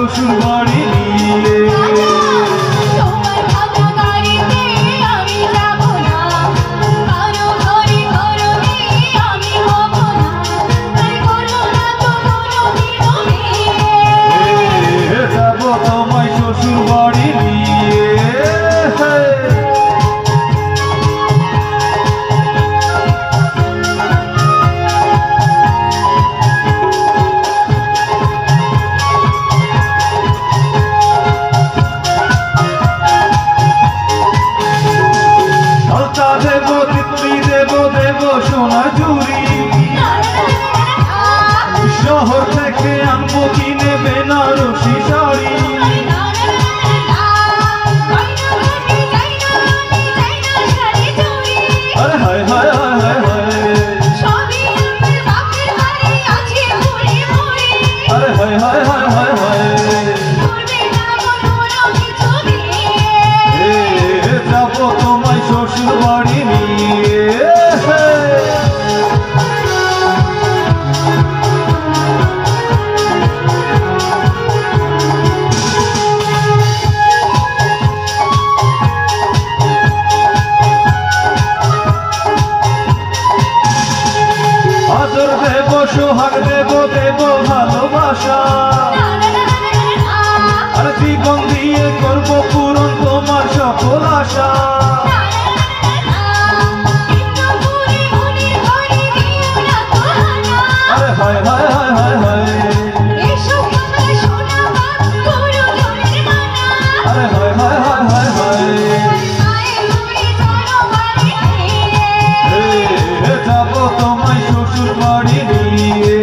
শ্বশুর বাড়ি নিয়ে। যাবো তোমায় শ্বশুর বাড়ি নিয়ে। দেব তিতলি দেব দেব সোনা চুরি, শহর থেকে আনবো কিনে বেনারসি শাড়ি। আরে হায় হায় হায় হায় হায়, আরে হায় হায় হায় হায় হায়, যাবো তোমায় শ্বশুর বাড়ি নিয়ে। আদর দেব সোহাগ দেব দেব ভালোবাসা, আর জীবন দিয়ে করবো পূরণ তোমার সকল আশা। আরে হায় হায় হায় হায় হায়, আরে হায় হায় হায় হায় হায়, যাবো তোমায় শ্বশুর বাড়ি নিয়ে।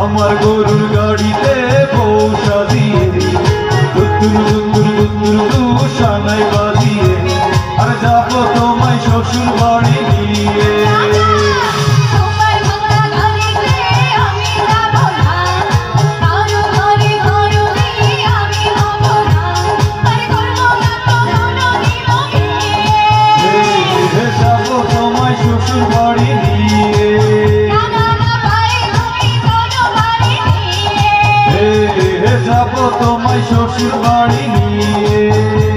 আমার গরুর গাড়িতে বউ সাজিয়ে, দুত্তুর দুত্তুর দুত্তুর দুসানাই বাজিয়ে, আর যাবো তোমায় শ্বশুর বাড়ি নিয়ে। যাবো তোমায় শ্বশুর বাড়ি নিয়ে। যাবো তোমায় শ্বশুর বাড়ি নিয়ে।